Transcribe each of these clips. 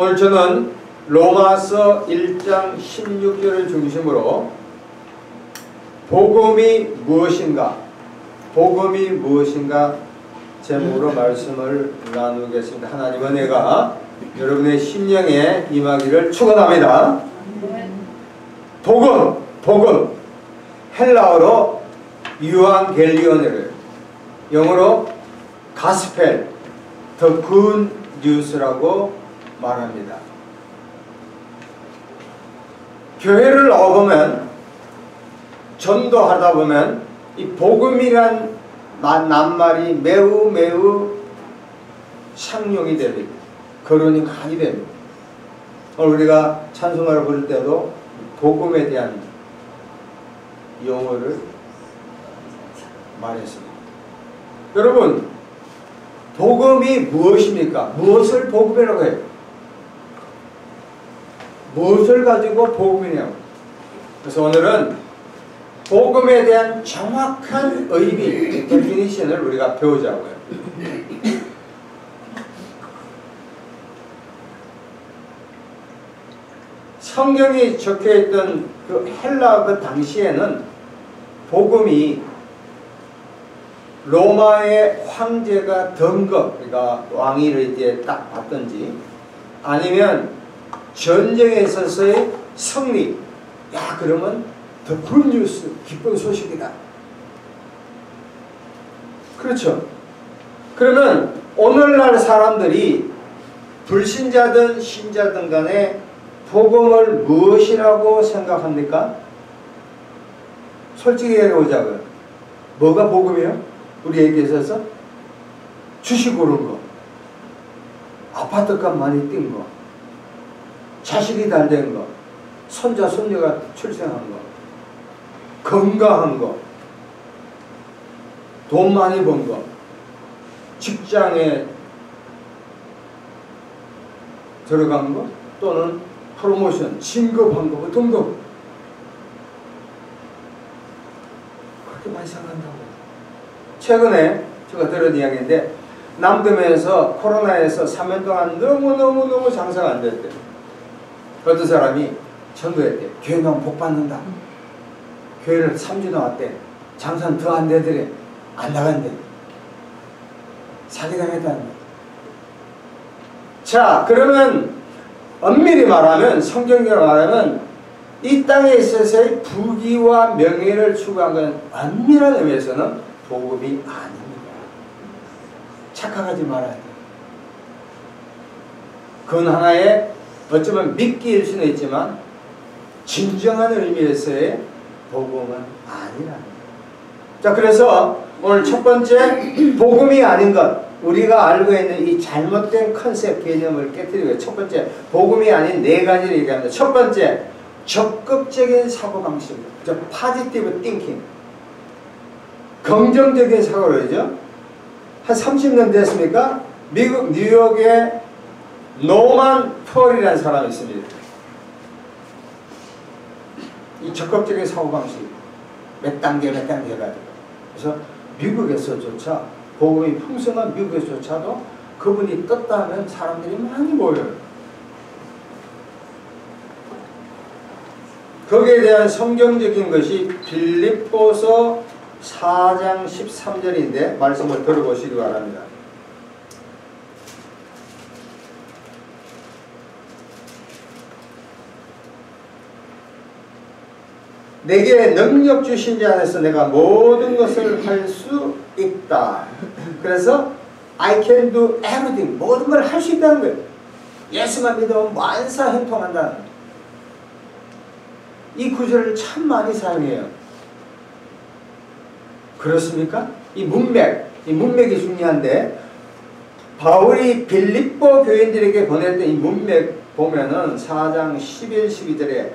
오늘 저는 로마서 1장 16절을 중심으로 복음이 무엇인가, 복음이 무엇인가 제목으로 말씀을 나누겠습니다. 하나님 은혜가 여러분의 심령에 임하기를 축원합니다. 복음, 헬라어로 유앙겔리온을, 영어로 가스펠, 더 굿 뉴스라고 말합니다. 교회를 나와보면, 전도하다 보면 이 복음이란 낱말이 매우 상용이 됩니다. 거론이 많이 됩니다. 오늘 우리가 찬송가를 부를 때도 복음에 대한 용어를 말했습니다. 여러분, 복음이 무엇입니까? 무엇을 복음이라고 해요? 무엇을 가지고 복음이냐고. 그래서 오늘은 복음에 대한 정확한 의미, 데피니션을 우리가 배우자고요. 성경이 적혀있던 그 헬라 그 당시에는 복음이 로마의 황제가 든것, 그러니까 왕위를 이제 딱 받든지, 아니면 전쟁에 있어서의 승리, 야 그러면 더 굿뉴스, 기쁜 소식이다. 그렇죠. 그러면 오늘날 사람들이 불신자든 신자든 간에 복음을 무엇이라고 생각합니까? 솔직히 얘기해보자고요. 뭐가 복음이에요? 우리에게 있어서 주식 오른 거, 아파트값 많이 뛴 거, 자식이 잘 된 거, 손자 손녀가 출생한 거, 건강한 거, 돈 많이 번 거, 직장에 들어간 거, 또는 프로모션, 진급한 거, 등등. 그렇게 많이 생각한다고. 최근에 제가 들은 이야기인데, 남금에서 코로나에서 3년 동안 너무 장사가 안 됐대요. 어떤 사람이 전도했대. 교회 나오면 복 받는다. 교회를 3주 나왔대. 장사는 더 안 되더래. 안 나간대. 사기당했다는 거야. 자, 그러면 엄밀히 말하면, 성경적으로 말하면 이 땅에 있어서의 부귀와 명예를 추구한 건 엄밀한 의미에서는 복음이 아닙니다. 착각하지 말아야 돼요. 그건 하나의 어쩌면 미끼일 수는 있지만 진정한 의미에서의 복음은 아니라는 거예요. 자, 그래서 오늘 첫 번째, 복음이 아닌 것, 우리가 알고 있는 이 잘못된 컨셉 개념을 깨뜨리고, 첫 번째, 복음이 아닌 네 가지를 얘기합니다. 첫 번째, 적극적인 사고방식입니다. positive thinking. 긍정적인 사고를 하죠. 한 30년 됐습니까? 미국 뉴욕에 노만 폴이라는 사람이 있습니다. 이 적극적인 사고방식 몇 단계 가지고, 그래서 미국에서조차, 복음이 풍성한 미국에서조차도 그분이 떴다 하면 사람들이 많이 모여요. 거기에 대한 성경적인 것이 빌립보서 4장 13절인데 말씀을 들어보시기 바랍니다. 내게 능력 주신 자 안에서 내가 모든 것을 할 수 있다. 그래서 I can do everything, 모든 걸 할 수 있다는 거예요. 예수만 믿으면 만사형통한다는 거예요. 이 구절을 참 많이 사용해요. 그렇습니까? 이 문맥이 중요한데, 바울이 빌립보 교인들에게 보냈던 이 문맥 보면은 4장 11, 12절에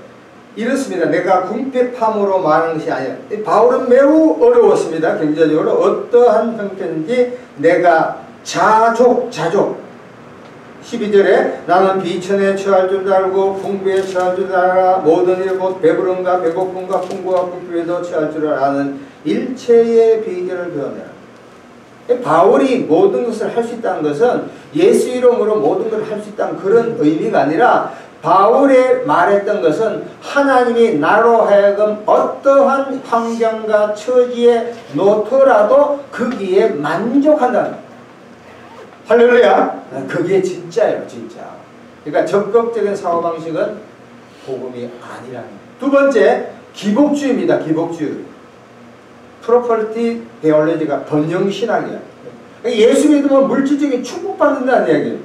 이렇습니다. 내가 궁핍함으로 말하는 것이 아니라, 바울은 매우 어려웠습니다. 경제적으로 어떠한 형편인지 내가 자족 12절에 나는 비천에 처할 줄 알고 풍부에 처할 줄 알아 모든 일 곧 배부름과 배고픔과 풍부와 궁핍에도 처할 줄 아는 일체의 비결을 배워내라. 바울이 모든 것을 할 수 있다는 것은 예수 이름으로 모든 걸 할 수 있다는 그런 의미가 아니라 바울이 말했던 것은 하나님이 나로 하여금 어떠한 환경과 처지에 놓더라도 거기에 만족한다는. 할렐루야. 그게 진짜예요, 진짜. 그러니까 적극적인 사고방식은 복음이 아니라는. 두 번째, 기복주의입니다. 기복주의. 프로퍼티 데올로지가 번영신학이야. 예수 믿으면 물질적인 축복받는다는 이야기예요.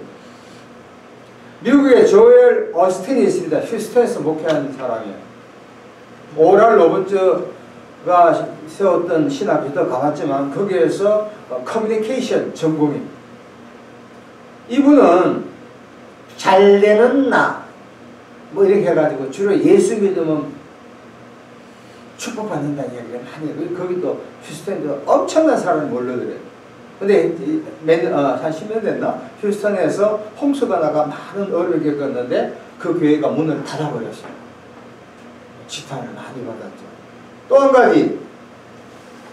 미국에 조엘 어스틴이 있습니다. 휴스턴에서 목회하는 사람이에요. 오랄 로버츠가 세웠던 신학교도 가봤지만 거기에서 커뮤니케이션 전공이. 이분은 잘 되는 나 뭐 이렇게 해가지고 주로 예수 믿으면 축복받는다는 이야기를 많이 해요. 거기도 휴스턴도 엄청난 사람이 몰려들어요. 근데 한 10년 됐나? 휴스턴에서 홍수가 나가 많은 어려움을 겪었는데 그 교회가 문을 닫아버렸어요. 지탄을 많이 받았죠. 또 한 가지,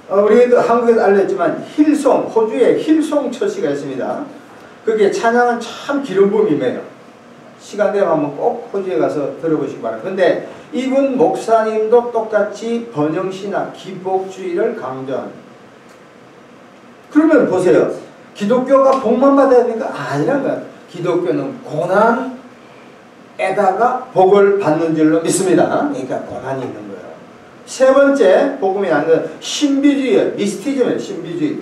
우리도 한국에도 알렸지만 힐송, 호주에 힐송 처치가 있습니다. 그게 찬양은 참 기름 부음이 임해요. 시간 되면 한번 꼭 호주에 가서 들어보시기 바랍니다. 근데 이분 목사님도 똑같이 번영신학, 기복주의를 강조합니다. 그러면 보세요. 기독교가 복만 받아야 되니까 아니란 거야. 기독교는 고난에다가 복을 받는 줄로 믿습니다. 그러니까 고난이 있는 거예요. 세 번째 복음이 아닌 건 신비주의예요. 미스티즘이에요. 신비주의.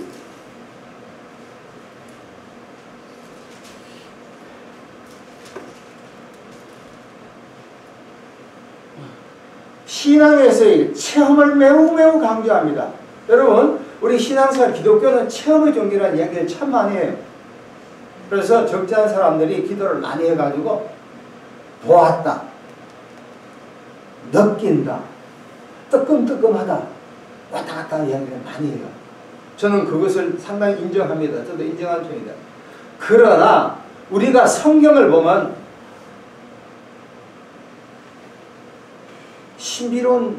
신앙에서의 체험을 매우 강조합니다. 여러분, 우리 신앙생활 기독교는 체험의 종교라는 이야기를 참 많이 해요. 그래서 적잖은 사람들이 기도를 많이 해가지고 보았다, 느낀다, 뜨끔뜨끔하다, 왔다 갔다 이야기를 많이 해요. 저는 그것을 상당히 인정합니다. 저도 인정하는 편입니다. 그러나 우리가 성경을 보면 신비로운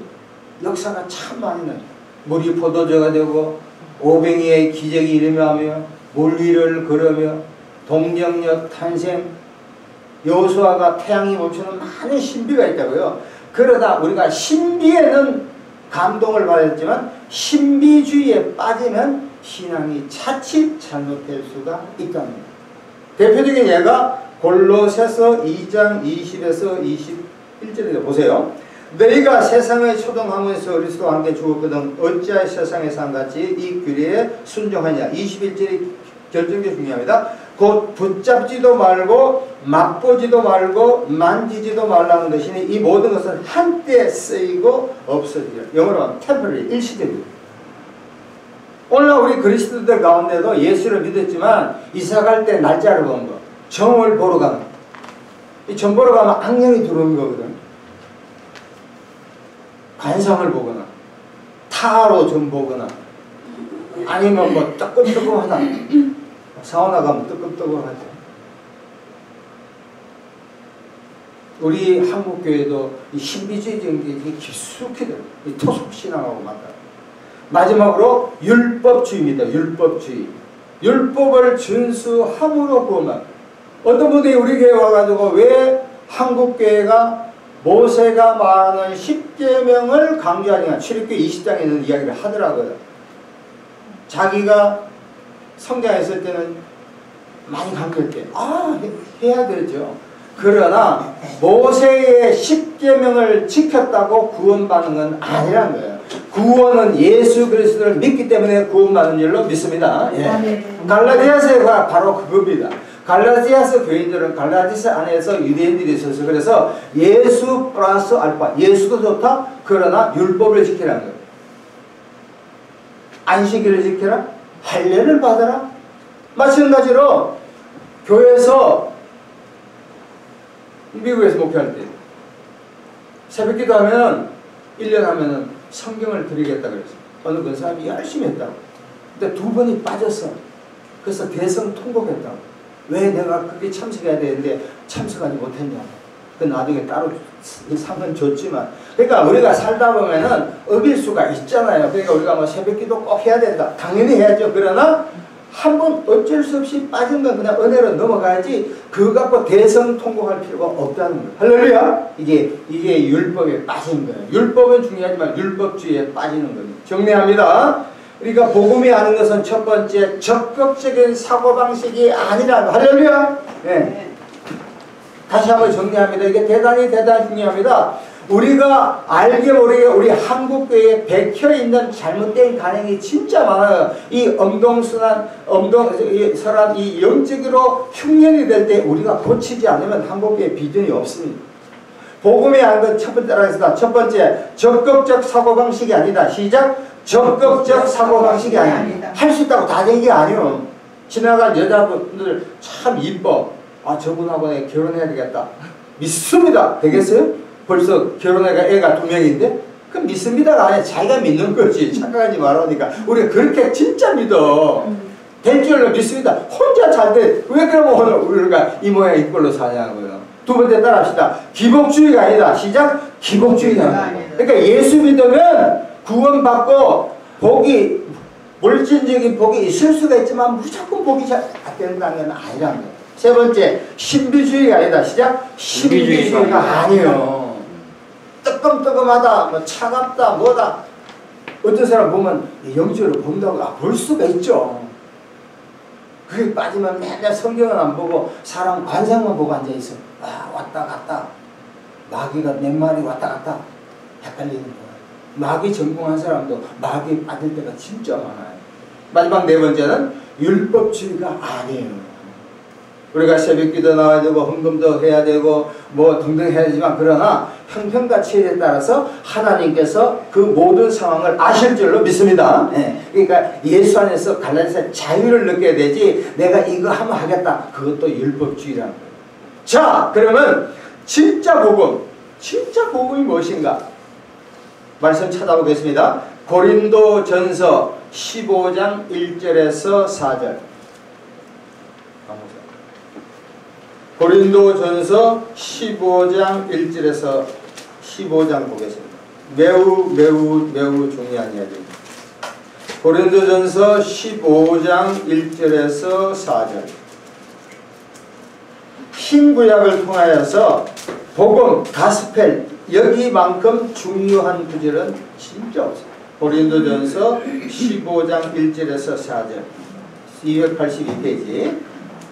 역사가 참 많이 나요. 물이 포도주가 되고 오병이의 기적이 일어나며 물 위를 걸으며 동정역 탄생, 여호수아가 태양이 멈추는 많은 신비가 있다고요. 그러다 우리가 신비에는 감동을 받았지만 신비주의에 빠지면 신앙이 자칫 잘못될 수가 있답니다. 대표적인 예가 골로새서 2장 20에서 21절에 보세요. 너희가 세상의 초동하면서 그리스도와 함께 죽었거든 어찌하여 세상의 삶같이 이 규례에 순종하냐. 21절이 결정적으로 중요합니다. 곧 붙잡지도 말고 맛보지도 말고 만지지도 말라는 것이니 이 모든 것은 한때 쓰이고 없어지리라. 영어로 하면 temporary, 일시적입니다. 오늘날 우리 그리스도들 가운데도 예수를 믿었지만 이사갈 때 날짜를 본 거, 점을 보러 가는 거. 이 점 보러 가면 악령이 들어오는 거거든. 관상을 보거나 타로 점 보거나 아니면 뭐 뜨끔뜨끔하다. 사우나 가면 뜨끔뜨끔하죠. 우리 한국교회도 이 신비주의적인 게 깊숙이 들어요. 이 토속신앙하고 맞다. 마지막으로 율법주의입니다. 율법주의. 율법을 준수함으로 구원받. 어떤 분들이 우리 교회 와가지고 왜 한국교회가 모세가 말하는 10계명을 강조하니까 출애굽기 20장에 있는 이야기를 하더라고요. 자기가 성장했을 때는 많이 강조했대. 해야 되죠. 그러나 모세의 10계명을 지켰다고 구원받는 건 아니란 거예요. 구원은 예수 그리스도를 믿기 때문에 구원받는 줄로 믿습니다. 예. 갈라디아서가 바로 그겁니다. 갈라디아서 교인들은 갈라디아서 안에서 유대인들이 있어서 그래서 예수 플러스 알파, 예수도 좋다. 그러나 율법을 지키라는 거예요. 안식일을 지켜라. 할례를 받아라. 마찬가지로 교회에서 미국에서 목회할 때 새벽기도 하면 1년 하면은 성경을 드리겠다 그랬어요. 어느 그 사람이 열심히 했다고. 근데 2번이 빠졌어. 그래서 대성 통곡했다고. 왜 내가 그게 참석해야 되는데 참석하지 못했냐. 그 나중에 따로 상은 줬지만. 그러니까 우리가 살다 보면은 어길 수가 있잖아요. 그러니까 우리가 뭐 새벽기도 꼭 해야 된다. 당연히 해야죠. 그러나 한번 어쩔 수 없이 빠진 건 그냥 은혜로 넘어가야지 그거 갖고 대성통곡할 필요가 없다는 거예요. 할렐루야. 이게 율법에 빠진 거예요. 율법은 중요하지만 율법주의에 빠지는 거예요. 정리합니다. 우리가 복음이 하는 것은 첫 번째 적극적인 사고방식이 아니라. 할렐루야. 네. 다시 한번 정리합니다. 이게 대단히 중요합니다. 우리가 알게 모르게 우리 한국교회에 백혀있는 잘못된 관행이 진짜 많아요. 이 엄동설한 이 영적으로 흉년이 될 때 우리가 고치지 않으면 한국교회 비전이 없습니다. 복음에 한 건 첫 번째 하겠습니다. 첫 번째 적극적 사고방식이 아니다. 시작. 적극적 사고방식이 아니다. 할 수 있다고 다 된 게 아니에요. 지나간 여자분들 참 이뻐. 아, 저분하고 내가 결혼해야 되겠다. 믿습니다. 되겠어요? 벌써 결혼해가 애가 2명인데? 그럼 믿습니다가 아니라 자기가 믿는 거지. 착각하지 말라니까. 우리가 그렇게 진짜 믿어. 될 줄로 믿습니다. 혼자 잘 돼. 왜 그러면 오늘 우리가 이 모양 이 꼴로 사냐고요. 두 번째 따라합시다. 기복주의가 아니다. 시작. 기복주의가 아니다. 그러니까 예수 믿으면 구원받고 복이 물질적인 복이 있을 수가 있지만 무조건 복이 잘 안 된다는 건 아니라는 거예요. 세 번째 신비주의가 아니다. 시작. 신비주의가 아니에요. 뜨끔뜨끔하다, 뭐 차갑다, 뭐다. 어떤 사람 보면 영적으로 본다고 볼 수가 있죠. 그게 빠지면 맨날 성경은 안 보고 사람 관상만 보고 앉아있어. 아, 왔다 갔다. 마귀가 몇 마리 왔다 갔다 헷갈리는 거야. 마귀 전공한 사람도 마귀에 빠질 때가 진짜 많아요. 마지막 네 번째는 율법주의가 아니에요. 우리가 새벽기도 나와야 되고 헌금도 해야 되고 뭐 등등 해야 되지만 그러나 형편가치에 따라서 하나님께서 그 모든 상황을 아실 줄로 믿습니다. 네. 그러니까 예수 안에서 갈라디아서 자유를 느껴야 되지 내가 이거 하면 하겠다. 그것도 율법주의라는 거예요. 자, 그러면 진짜 복음이 무엇인가? 말씀 찾아보겠습니다. 고린도전서 15장 1절에서 4절. 고린도전서 15장 1절에서 15장 보겠습니다. 매우 중요한 이야기입니다. 고린도전서 15장 1절에서 4절. 흰구약을 통하여서 복음, 가스펠 여기만큼 중요한 구절은 진짜 없어요. 고린도전서 15장 1절에서 4절 282페이지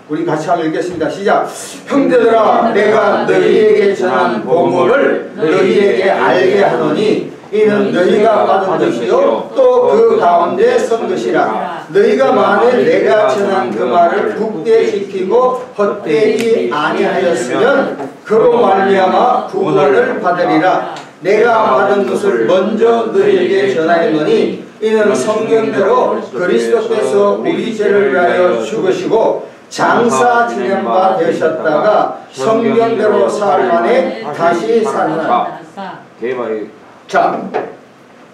우리 같이 한번 읽겠습니다. 시작. 형제들아 내가 너희에게 전한 복음을 너희에게 알게 하노니 이는 너희가 받은 것이요 또 그 가운데 선 것이라. 너희가 만일 내가 전한 그 말을 굳게 지키고 헛되지 아니하였으면 그로 말미암아 구원을 받으리라. 내가 받은 것을 먼저 너희에게 전하였노니 이는 성경대로 그리스도께서 우리 죄를 위하여 죽으시고 장사 지낸 바 되셨다가 성경대로 사흘 만에 다시 살아나. 자,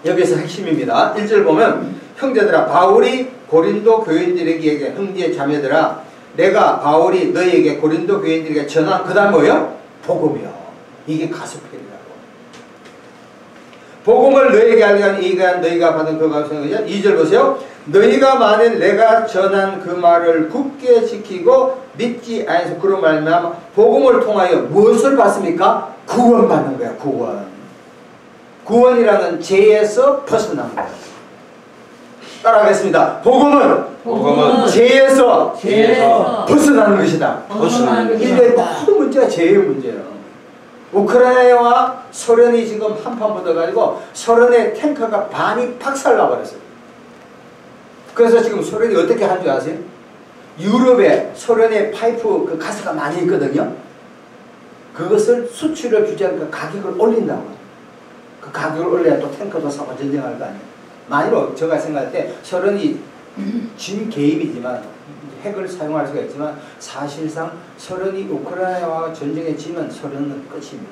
여기서 핵심입니다. 1절 보면 형제들아 바울이 고린도 교인들에게 얘기해. 형제 자매들아 내가 바울이 너희에게 고린도 교인들에게 전한 그 다음 뭐예요? 복음이요. 이게 가스펠이라고. 복음을 너희에게 알게 하니 이가 너희가 받은 그 가스펠. 2절 보세요. 너희가 만일 내가 전한 그 말을 굳게 지키고 믿지 않아서 그런 말이면 복음을 통하여 무엇을 받습니까? 구원받는 거야. 구원이라는 죄에서 벗어난 거야. 따라하겠습니다. 복음은 죄에서 벗어나는 것이다. 인류의 모든 문제가 죄의 문제예요. 우크라이나와 소련이 지금 한판 붙어가지고 소련의 탱커가 반이 박살나버렸어요. 그래서 지금 소련이 어떻게 한 줄 아세요? 유럽에 소련의 파이프 그 가스가 많이 있거든요. 그것을 수출을 규제하니까 가격을 올린다고. 그 가격을 올려야 또 탱커도 사고 전쟁할 거 아니에요. 만일로 제가 생각할 때 소련이 진 개입이지만 핵을 사용할 수가 있지만 사실상 소련이 우크라이나와 전쟁에 지면 소련은 끝입니다.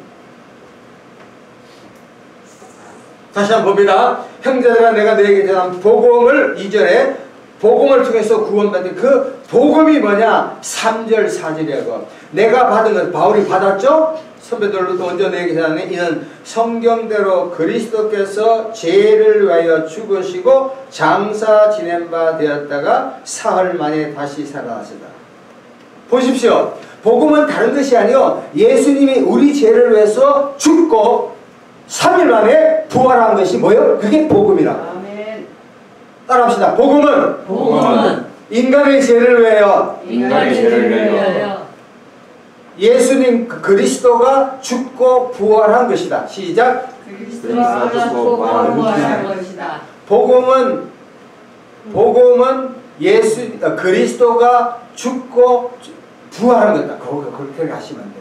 다시 한번 봅니다. 형제들아 내가 너에게 전한 복음을 2절에 복음을 통해서 구원받은 그 복음이 뭐냐? 3절 4절이라고. 내가 받은 것, 바울이 받았죠? 선배들로도 먼저 내게 전하니 이는 성경대로 그리스도께서 죄를 위하여 죽으시고 장사 지낸 바 되었다가 사흘 만에 다시 살아나시다. 보십시오. 복음은 다른 것이 아니요, 예수님이 우리 죄를 위해서 죽고 3일 만에 부활한 것이 뭐예요? 그게 복음이라. 아멘. 따라합시다. 복음은 인간의 죄를 위하여 예수님 그리스도가 죽고 부활한 것이다. 시작. 그리스도가 죽고 부활한 것이다. 복음은 그리스도가 죽고 부활한 거다. 그렇게 하시면 돼요.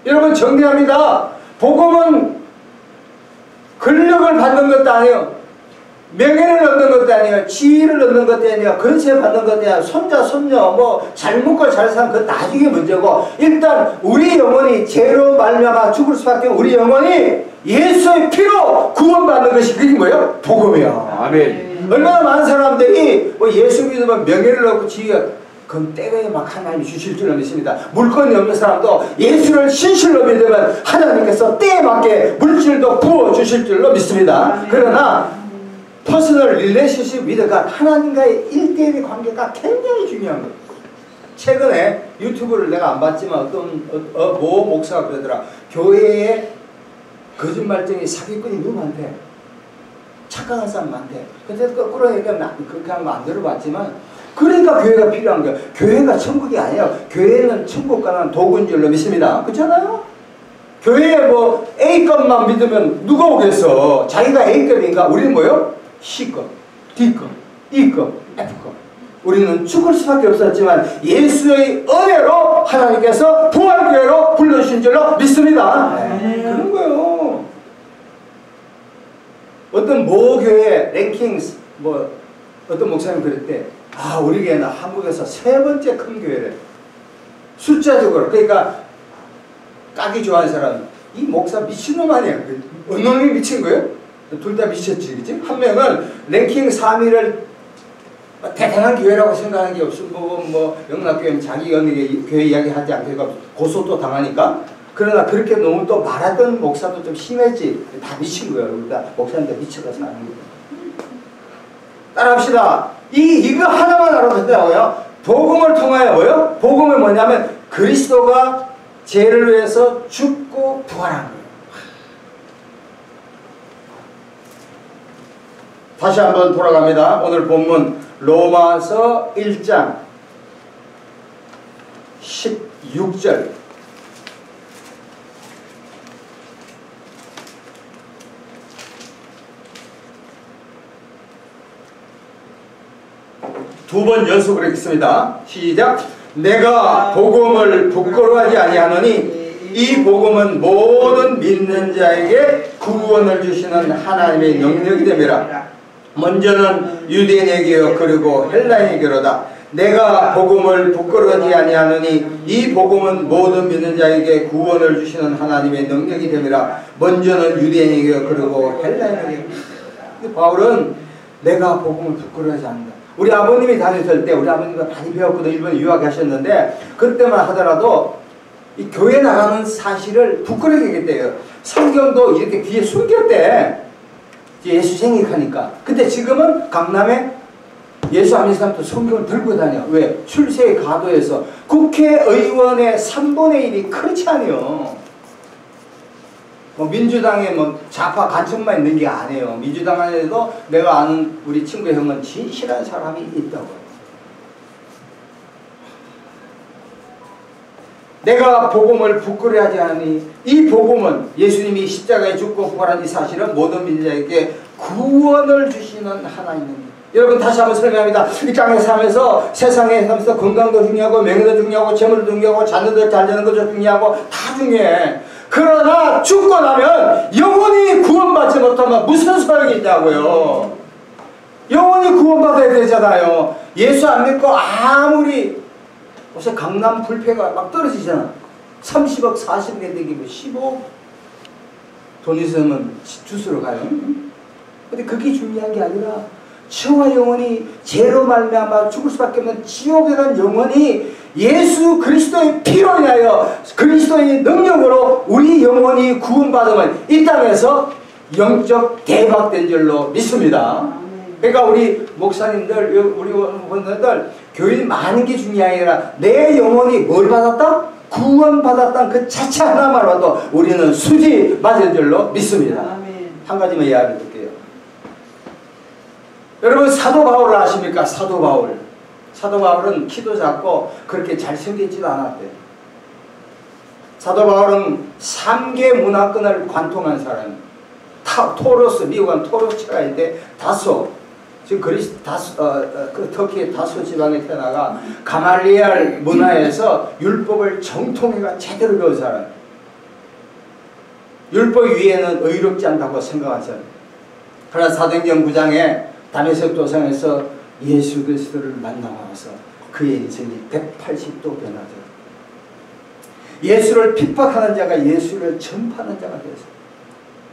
여러분 정리합니다. 복음은 권력을 받는 것도 아니에요. 명예를 얻는 것도 아니에요. 지위를 얻는 것도 아니에요. 권세 받는 것도 아니에요. 손자 손녀 뭐 잘 먹고 잘 사는 건 나중에 문제고, 일단 우리 영혼이 죄로 말미암아 죽을 수밖에 없는 우리 영혼이 예수의 피로 구원받는 것이 그게 뭐예요? 복음이야. 아멘. 얼마나 많은 사람들이 뭐 예수 믿으면 명예를 얻고 지위가, 그건 때에 막 하나님이 주실 줄은 믿습니다. 물건이 없는 사람도 예수를 신실로 믿으면 하나님께서 때에 맞게 물질도 부어주실 줄로 믿습니다. 그러나 퍼스널 릴레이션십 위드가 하나님과의 1대1의 관계가 굉장히 중요한 거예요. 최근에 유튜브를 내가 안 봤지만 어떤 모 목사가 그러더라. 교회에 거짓말쟁이 사기꾼이 너무 많대. 착각한 사람 많대. 근데 거꾸로 얘기하면 그렇게 하는 거 안 들어봤지만, 그러니까 교회가 필요한 거예요. 교회가 천국이 아니에요. 교회는 천국 가는 도구인 줄로 믿습니다. 그렇잖아요? 교회에 뭐 A급만 믿으면 누가 오겠어? 자기가 A급인가? 우리는 뭐예요? C급, D급, E급, F급. 우리는 죽을 수밖에 없었지만 예수의 은혜로 하나님께서 부활교회로 불러주신 줄로 믿습니다. 그런 거예요. 어떤 모 교회 랭킹 뭐 어떤 목사님 그랬대. 아, 우리 교회는 한국에서 3번째 큰 교회래. 숫자적으로. 그러니까 까기 좋아하는 사람, 이 목사 미친놈 아니야. 어느 놈이 미친 거예요? 둘 다 미쳤지, 그치? 한 명은 랭킹 3위를 대단한 교회라고 생각하는 게 없어. 뭐 영락교회는 자기 교회 이야기 하지 않고 고소도 당하니까. 그러나 그렇게 너무 또 말하던 목사도 좀 심했지. 다 미친 거예요. 그러니까 목사님들 미쳐서 사는 거예요. 따라합시다. 이거 하나만 알아도 된다고요. 복음을 통하여 뭐요? 복음은 뭐냐면 그리스도가 죄를 위해서 죽고 부활한 거예요. 다시 한번 돌아갑니다. 오늘 본문 로마서 1장 16절. 두 번 연속으로 읽겠습니다. 시작. 내가 복음을 부끄러워하지 아니하노니 이 복음은 모든 믿는 자에게 구원을 주시는 하나님의 능력이 됨이라. 먼저는 유대인에게요 그리고 헬라인에게로다. 내가 복음을 부끄러워하지 아니하노니 이 복음은 모든 믿는 자에게 구원을 주시는 하나님의 능력이 됨이라. 먼저는 유대인에게요 그리고 헬라인에게. 바울은 내가 복음을 부끄러워하지 않는다. 우리 아버님이 다녔을 때, 우리 아버님과 많이 배웠거든. 일본에 유학하셨는데 그때만 하더라도 이 교회 나가는 사실을 부끄럽게 얘기했대요. 성경도 이렇게 귀에 숨겼대. 예수 생각하니까. 근데 지금은 강남에 예수 안 믿는 사람도 성경을 들고 다녀. 왜? 출세의 가도에서 국회의원의 3분의 1이 크리스찬이요. 뭐 민주당에 뭐 좌파 간첩만 있는 게 아니에요. 민주당 안에도 내가 아는 우리 친구 형은 진실한 사람이 있다고요. 내가 복음을 부끄러워하지 않으니 이 복음은 예수님이 십자가에 죽고 부활한 이 사실은 모든 민자에게 구원을 주시는 하나님입니다. 여러분 다시 한번 설명합니다. 이 땅에 살면서 세상에 살면서 건강도 중요하고 명예도 중요하고 재물도 중요하고 자녀들 잘 되는 것도 중요하고 다 중요해. 그러나 죽고 나면 영원히 구원받지 못하면 무슨 소용이 있냐고요. 영원히 구원받아야 되잖아요. 예수 안 믿고 아무리 요새 강남 불패가 막 떨어지잖아. 30억 40년 되기 15억 돈 있으면 주스러 가요. 근데 그게 중요한 게 아니라 저와 영혼이 죄로 말미암아 죽을 수밖에 없는 지옥에 간 영혼이 예수 그리스도의 피로 인하여 그리스도의 능력으로 우리 영혼이 구원받으면 이 땅에서 영적 대박된 줄로 믿습니다. 그러니까 우리 목사님들, 우리 원들들 교인 많은 게 중요한 게 아니라 내 영혼이 뭘 받았다? 구원받았다는 그 자체 하나만으로도 우리는 수지 맞은 줄로 믿습니다. 한 가지만 이야기 드릴게요. 여러분 사도 바울을 아십니까? 사도 바울. 사도 바울은 키도 작고 그렇게 잘생기지도 않았대요. 사도 바울은 3개 문화권을 관통한 사람. 토로스, 미국은 토로스가 있는데 다소, 지금 그 터키의 다소 지방에 태어나가 가말리알 문화에서 율법을 정통해가 제대로 배운 사람. 율법 위에는 의롭지 않다고 생각한 사람. 그러나 사도행전 9장에 다메섹 도상에서 예수 그리스도를 만나서 그의 인생이 180도 변하죠. 예수를 핍박하는 자가 예수를 전파하는 자가 되었어요.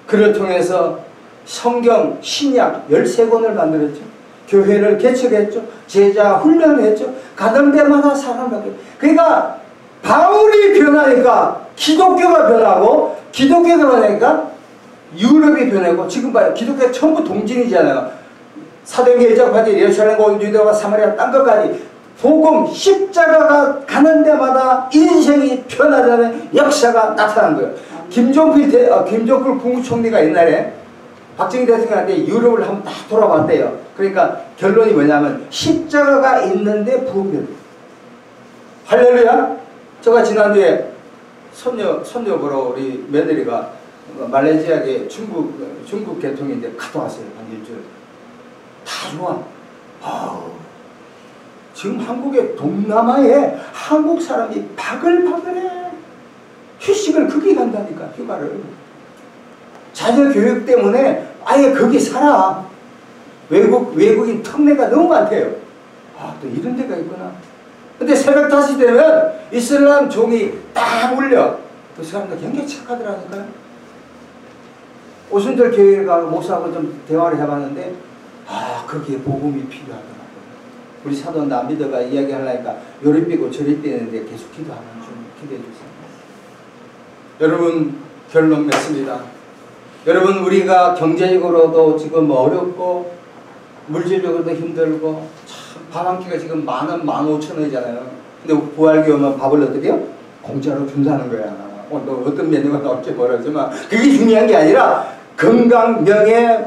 그를 통해서 성경, 신약 13권을 만들었죠. 교회를 개척했죠. 제자 훈련을 했죠. 가던 데마다 사람을 바뀌었죠. 그러니까 바울이 변하니까 기독교가 변하고 기독교가 변하니까 유럽이 변하고 지금 봐요. 기독교가 전부 동진이잖아요. 사도행전 1장까지 예루살렘, 유대와 사마리아 딴 것까지 복음 십자가가 가는 데마다 인생이 변하자는 역사가 나타난 거예요. 김종필 국무총리가 옛날에 박정희 대통령한테 유럽을 한번 다 돌아봤대요. 그러니까 결론이 뭐냐면 십자가가 있는데 부흥돼요. 할렐루야. 제가 지난주에 손녀 보러 우리 며느리가 말레이시아계 중국 계통인데 갔다 왔어요. 한 일주일. 다 좋아. 지금 한국의 동남아에 한국 사람이 바글바글해. 휴식을 거기 간다니까. 휴가를. 자녀 교육 때문에 아예 거기 살아. 외국인 특례가 너무 많대요. 또 이런 데가 있구나. 근데 새벽 5시 되면 이슬람 종이 딱 울려. 그 사람들 굉장히 착하더라니까요. 오순절 교회에 가서 목사하고 좀 대화를 해봤는데 거기에 복음이 필요하더라고요. 우리 사도 남비더가 이야기하려니까 요리 삐고 저리 삐는데 계속 기도하면 좀 기도해 주세요. 여러분 결론 맺습니다. 여러분 우리가 경제적으로도 지금 어렵고 물질적으로도 힘들고 참 밥 한 끼가 지금 15,000원이잖아요. 근데 부활교 오면 밥을 어떻게 해요? 공짜로 준다는 거야. 너 어떤 메뉴가 나올지 모르지만 그게 중요한 게 아니라 건강, 명예,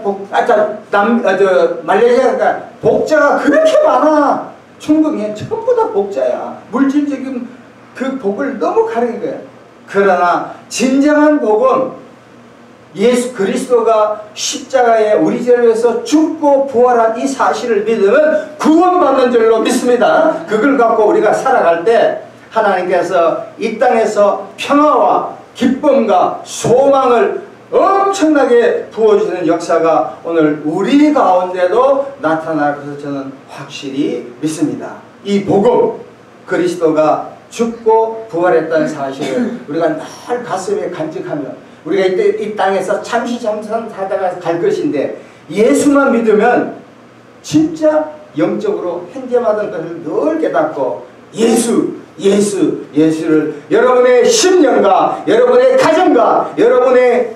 말레이시아가 복자가 그렇게 많아. 중국에 전부 다 복자야. 물질적인 그 복을 너무 가리는 거야. 그러나 진정한 복은 예수 그리스도가 십자가에 우리 죄를 위해서 죽고 부활한 이 사실을 믿으면 구원받는 줄로 믿습니다. 그걸 갖고 우리가 살아갈 때 하나님께서 이 땅에서 평화와 기쁨과 소망을 엄청나게 부어주시는 역사가 오늘 우리 가운데도 나타날 것을 저는 확실히 믿습니다. 이 복음, 그리스도가 죽고 부활했다는 사실을 우리가 늘 가슴에 간직하며 우리가 이 땅에서 잠시 잠산하다가 갈 것인데 예수만 믿으면 진짜 영적으로 현재받은 것을 늘 깨닫고 예수를 여러분의 심령과 여러분의 가정과 여러분의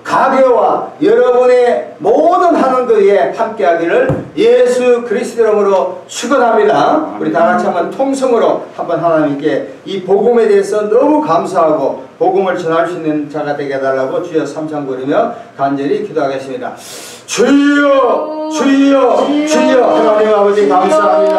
가게와 여러분의 모든 하는 것에 함께하기를 예수 그리스도 이름으로 축원합니다. 우리 다 같이 한번 통성으로 한번 하나님께 이 복음에 대해서 너무 감사하고 복음을 전할 수 있는 자가 되게 해달라고 주여 삼창 부르며 간절히 기도하겠습니다. 주여 주여 주여 하나님 아버지 감사합니다.